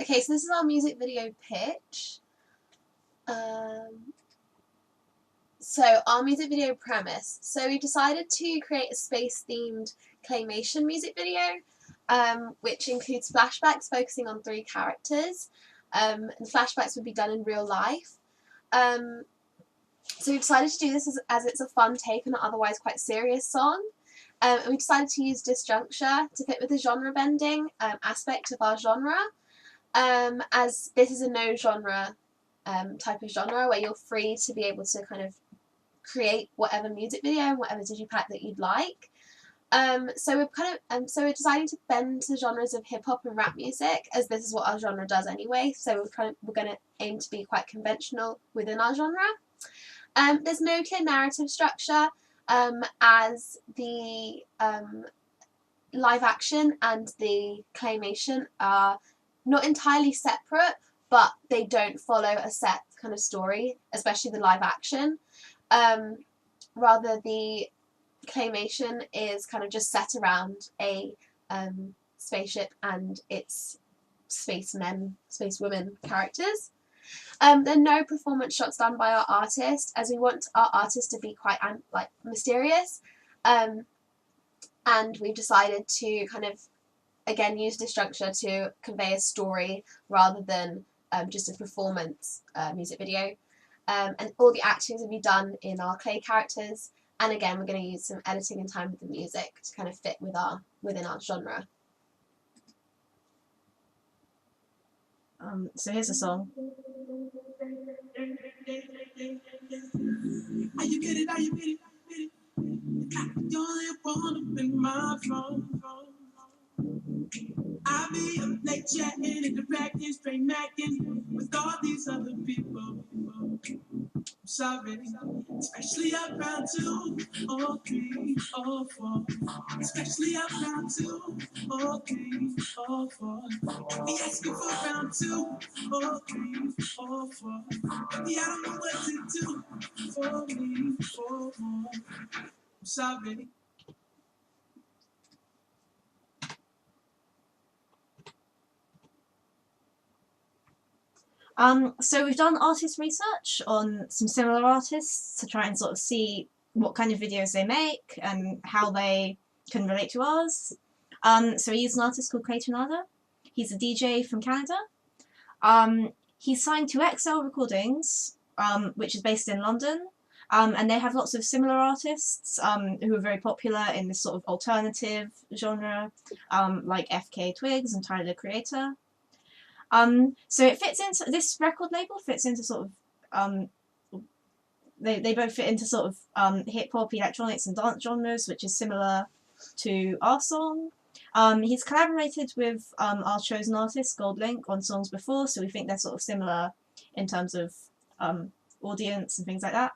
Okay, so this is our music video pitch. So our music video premise. So we decided to create a space-themed claymation music video, which includes flashbacks focusing on 3 characters. And flashbacks would be done in real life. So we decided to do this as it's a fun take on an otherwise quite serious song. And we decided to use disjuncture to fit with the genre bending aspect of our genre, as this is a no genre type of genre where you're free to be able to kind of create whatever music video and whatever digipack that you'd like. So we're deciding to bend to genres of hip hop and rap music, as this is what our genre does anyway. So we're going to aim to be quite conventional within our genre. There's no clear narrative structure, as the live action and the claymation are not entirely separate, but they don't follow a set kind of story, especially the live action. Rather, the claymation is kind of just set around a spaceship and its spacemen, spacewomen characters. There are no performance shots done by our artist, as we want our artist to be quite mysterious. And we've decided to kind of, again, use disjuncture to convey a story rather than just a performance music video. And all the acting will be done in our clay characters. And again, we're going to use some editing and time with the music to kind of fit within our genre. So here's a song. Are you get it? Are you get it? You're the one up in my phone. I be up late chatting and directing, straight macking with all these other people. I'm sorry, especially up round 2 or 3 or 4. Especially up round 2 or 3 or 4. Be asking for round 2 or 3 or 4. Maybe I don't know what to do for me or more. I'm sorry. So we've done artist research on some similar artists to try and sort of see what kind of videos they make and how they can relate to ours. So we used an artist called Clay Trinada. He's a DJ from Canada. He's signed to XL Recordings, which is based in London. And they have lots of similar artists who are very popular in this sort of alternative genre, like FK Twigs and Tyler the Creator. So it fits into, this record label fits into sort of, they both fit into sort of hip hop, electronics, and dance genres, which is similar to our song. He's collaborated with our chosen artist, Goldlink, on songs before, so we think they're sort of similar in terms of audience and things like that.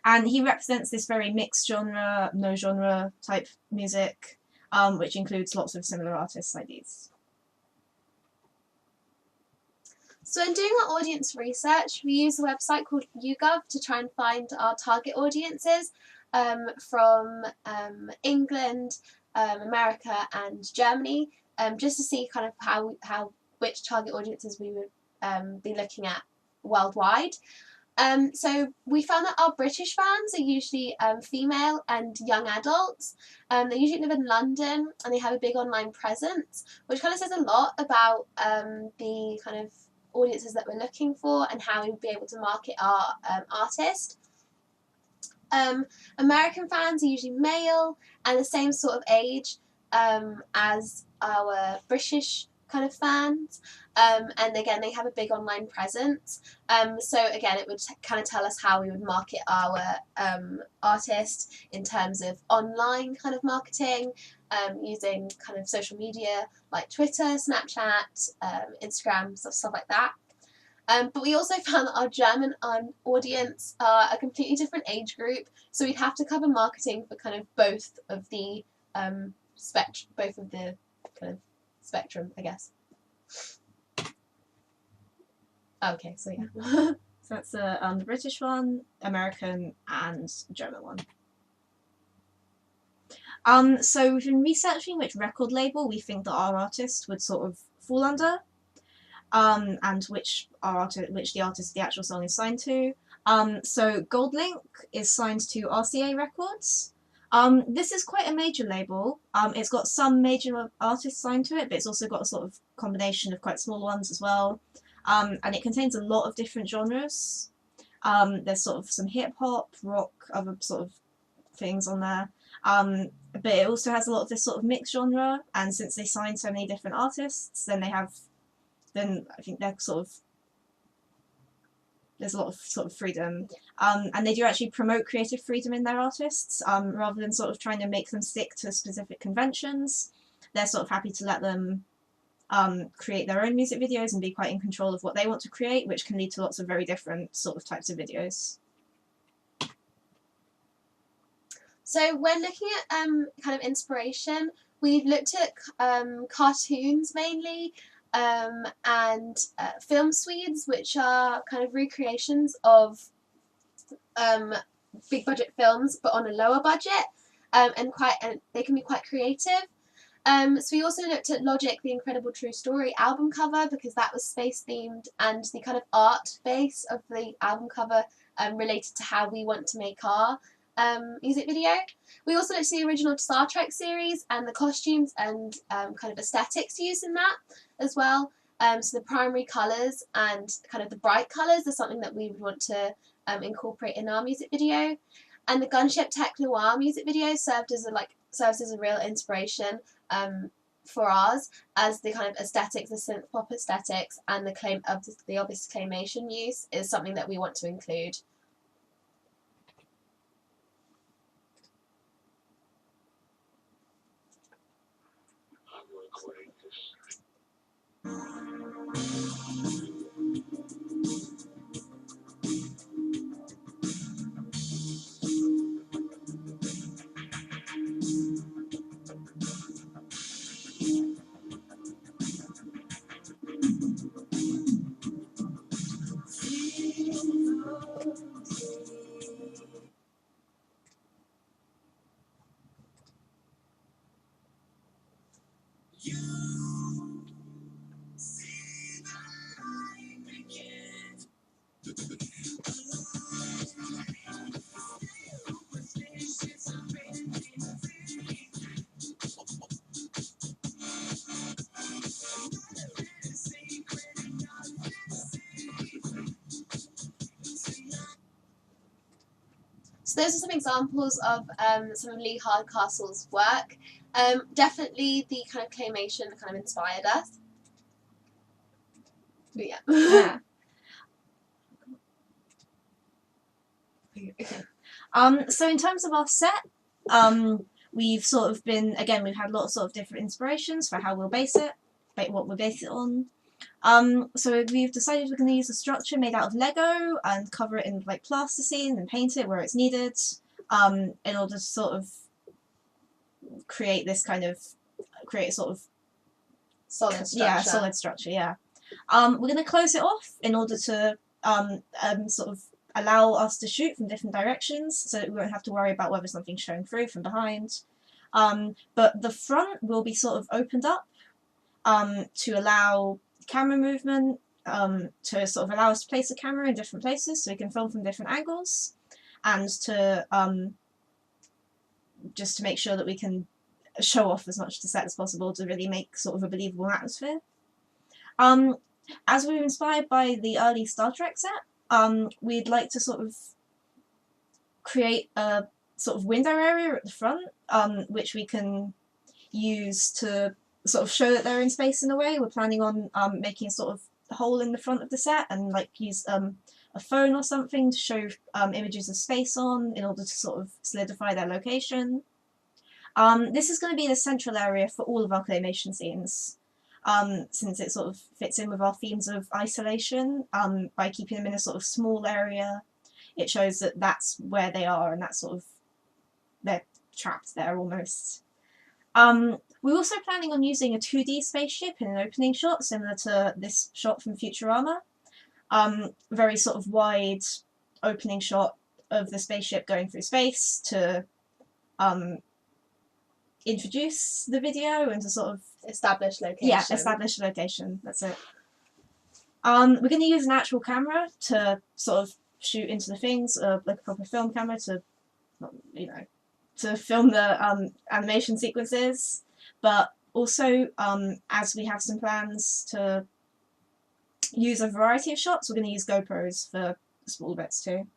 And he represents this very mixed genre, no genre type music, which includes lots of similar artists like these. So in doing our audience research, we use a website called YouGov to try and find our target audiences from England, America and Germany, just to see kind of which target audiences we would be looking at worldwide. So we found that our British fans are usually female and young adults. They usually live in London and they have a big online presence, which kind of says a lot about the kind of audiences that we're looking for and how we would be able to market our artist. American fans are usually male and the same sort of age as our British kind of fans, and again they have a big online presence, so again it would kind of tell us how we would market our artist in terms of online kind of marketing, using kind of social media like Twitter, Snapchat, Instagram, stuff like that. But we also found that our German audience are a completely different age group, so we'd have to cover marketing for kind of both of the kind of spectrum, I guess. Okay, so yeah. So that's the British one, American, and German one. So we've been researching which record label we think that our artist would sort of fall under. and which the artist the actual song is signed to. So Goldlink is signed to RCA Records. This is quite a major label. It's got some major artists signed to it, but it's also got a sort of combination of quite small ones as well. And it contains a lot of different genres. There's sort of some hip hop, rock, other sort of things on there. But it also has a lot of this sort of mixed genre, and since they signed so many different artists, then I think they're sort of, there's a lot of sort of freedom. And they do actually promote creative freedom in their artists, rather than sort of trying to make them stick to specific conventions. They're sort of happy to let them create their own music videos and be quite in control of what they want to create, which can lead to lots of very different sort of types of videos. So when looking at kind of inspiration, we've looked at cartoons mainly, and film swedes, which are kind of recreations of big budget films but on a lower budget, and they can be quite creative. So we also looked at Logic, The Incredible True Story album cover, because that was space themed, and the kind of art base of the album cover related to how we want to make our music video. We also looked at the original Star Trek series and the costumes and kind of aesthetics used in that as well. So the primary colours and kind of the bright colours are something that we would want to incorporate in our music video. And the Gunship Tech Noir music video served as a real inspiration for ours, as the kind of aesthetics, the synth pop aesthetics, and the obvious claymation use is something that we want to include. So those are some examples of some of Lee Hardcastle's work. Definitely the kind of claymation kind of inspired us. But yeah. Yeah. So in terms of our set, we've sort of been, again, we've had lots of different inspirations for how we'll base it, what we'll base it on. So we've decided we're going to use a structure made out of Lego and cover it in like plasticine and paint it where it's needed, in order to sort of create this kind of, Solid structure. Yeah, solid structure, yeah. We're going to close it off in order to sort of allow us to shoot from different directions, so that we won't have to worry about whether something's showing through from behind. But the front will be sort of opened up to allow camera movement, to sort of allow us to place the camera in different places so we can film from different angles, and to just to make sure that we can show off as much to set as possible to really make sort of a believable atmosphere. As we were inspired by the early Star Trek set, we'd like to sort of create a sort of window area at the front, which we can use to sort of show that they're in space in a way. We're planning on making a sort of hole in the front of the set and like use a phone or something to show images of space on in order to sort of solidify their location. This is going to be the central area for all of our claymation scenes, since it sort of fits in with our themes of isolation. By keeping them in a sort of small area, it shows that that's where they are and that's sort of, they're trapped there almost. We're also planning on using a 2D spaceship in an opening shot, similar to this shot from Futurama. Very sort of wide opening shot of the spaceship going through space to introduce the video and to sort of establish location. Yeah, establish location, that's it. We're going to use an actual camera to sort of shoot into the things, like a proper film camera to, you know, to film the animation sequences. But also, as we have some plans to use a variety of shots, we're going to use GoPros for small bits too.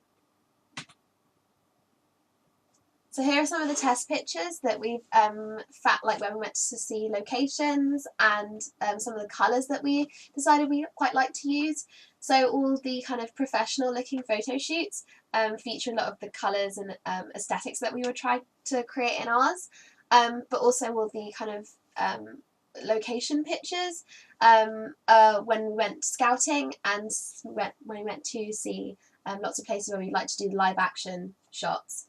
So here are some of the test pictures that we've like when we went to see locations, and some of the colours that we decided we quite like to use. So all the kind of professional looking photo shoots feature a lot of the colours and aesthetics that we were trying to create in ours, but also all the kind of location pictures when we went scouting and when we went to see lots of places where we like to do live action shots.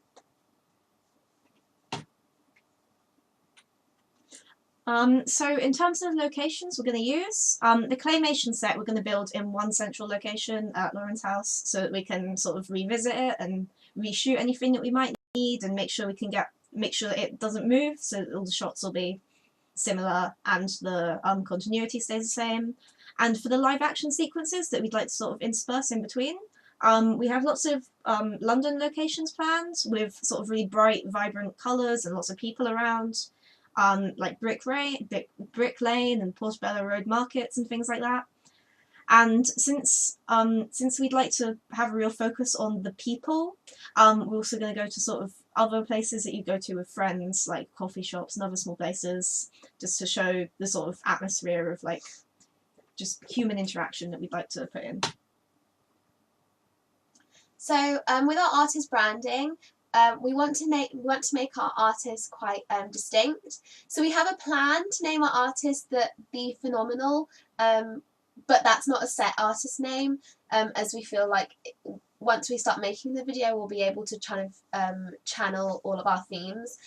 So in terms of locations we're going to use, the claymation set we're going to build in one central location at Lauren's house so that we can sort of revisit it and reshoot anything that we might need and make sure we can make sure that it doesn't move, so that all the shots will be similar and the continuity stays the same. And for the live action sequences that we'd like to sort of intersperse in between, we have lots of London locations planned with sort of really bright, vibrant colours and lots of people around. Like Brick Lane and Portobello Road markets and things like that. And since we'd like to have a real focus on the people, we're also going to go to sort of other places that you go to with friends, like coffee shops and other small places, just to show the sort of atmosphere of like just human interaction that we'd like to put in. So with our artist branding, we want to make our artists quite distinct. So we have a plan to name our artist that Be Phenomenal, but that's not a set artist name, as we feel like once we start making the video we'll be able to kind of channel all of our themes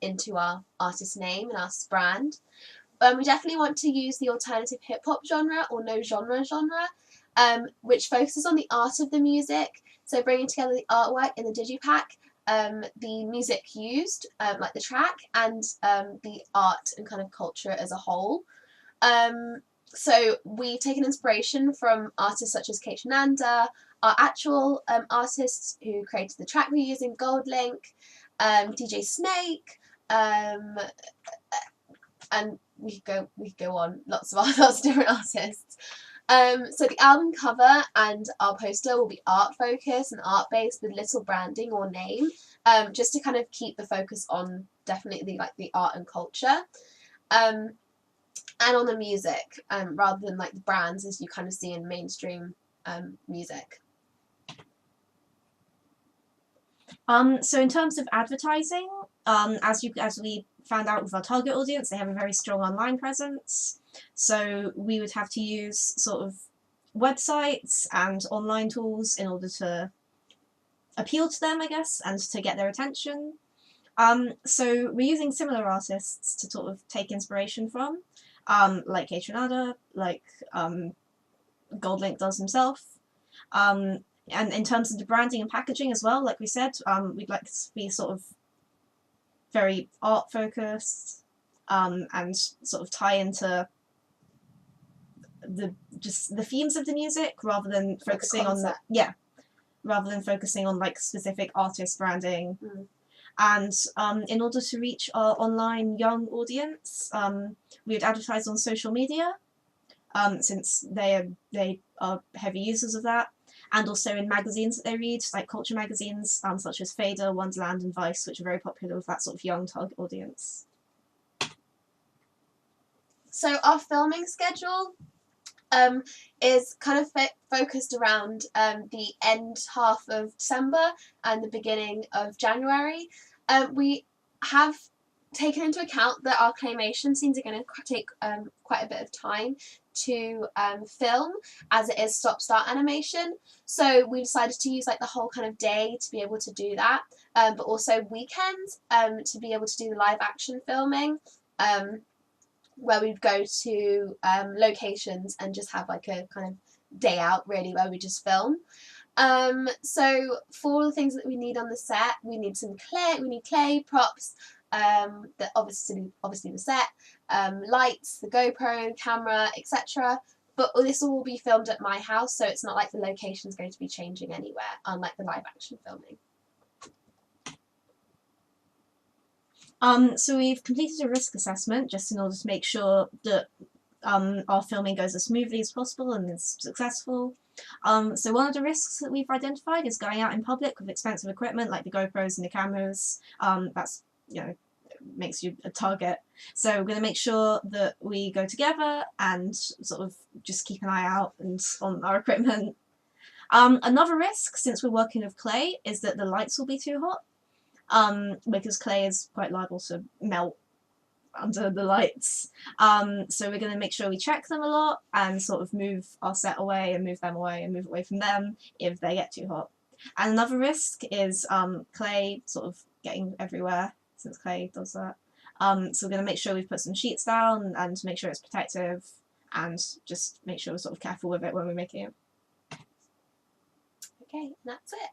into our artist name and our brand. We definitely want to use the alternative hip-hop genre or no genre, which focuses on the art of the music, so bringing together the artwork in the digipack, the music used, like the track, and the art and kind of culture as a whole. So we've taken inspiration from artists such as Kate Shenanda, our actual artists who created the track we're using, Goldlink, DJ Snake, and we could go on, lots of different artists. So the album cover and our poster will be art focused and art based with little branding or name, just to kind of keep the focus on definitely like the art and culture, and on the music, rather than like the brands as you kind of see in mainstream music. So in terms of advertising, as we found out with our target audience, they have a very strong online presence. So we would have to use sort of websites and online tools in order to appeal to them, I guess, and to get their attention. So we're using similar artists to sort of take inspiration from, like Kate Shenanda, like Goldlink does himself. And in terms of the branding and packaging as well, like we said, we'd like to be sort of very art focused, and sort of tie into the themes of the music rather than focusing on like specific artist branding. And in order to reach our online young audience, we would advertise on social media, since they are heavy users of that, and also in magazines that they read, like culture magazines such as Fader, Wonderland and Vice, which are very popular with that sort of young target audience. So our filming schedule is kind of focused around the end half of December and the beginning of January. We have taken into account that our claymation scenes are going to take quite a bit of time to film, as it is stop-start animation. So we decided to use like the whole kind of day to be able to do that, but also weekends to be able to do the live action filming, where we'd go to locations and just have like a kind of day out really where we just film. So for all the things that we need on the set, we need clay, props, obviously the set, lights, the GoPro, camera, etc. But this will all be filmed at my house, so it's not like the location's going to be changing anywhere, unlike the live action filming. So we've completed a risk assessment just in order to make sure that our filming goes as smoothly as possible and is successful. So one of the risks that we've identified is going out in public with expensive equipment like the GoPros and the cameras. That's, makes you a target. So we're going to make sure that we go together and sort of just keep an eye out on our equipment. Another risk, since we're working with clay, is that the lights will be too hot. Because clay is quite liable to melt under the lights. So we're going to make sure we check them a lot and sort of move our set away and move them away and move away from them if they get too hot. And another risk is clay sort of getting everywhere, since clay does that. So we're going to make sure we've put some sheets down and make sure it's protective and just make sure we're sort of careful with it when we're making it. Okay, and that's it.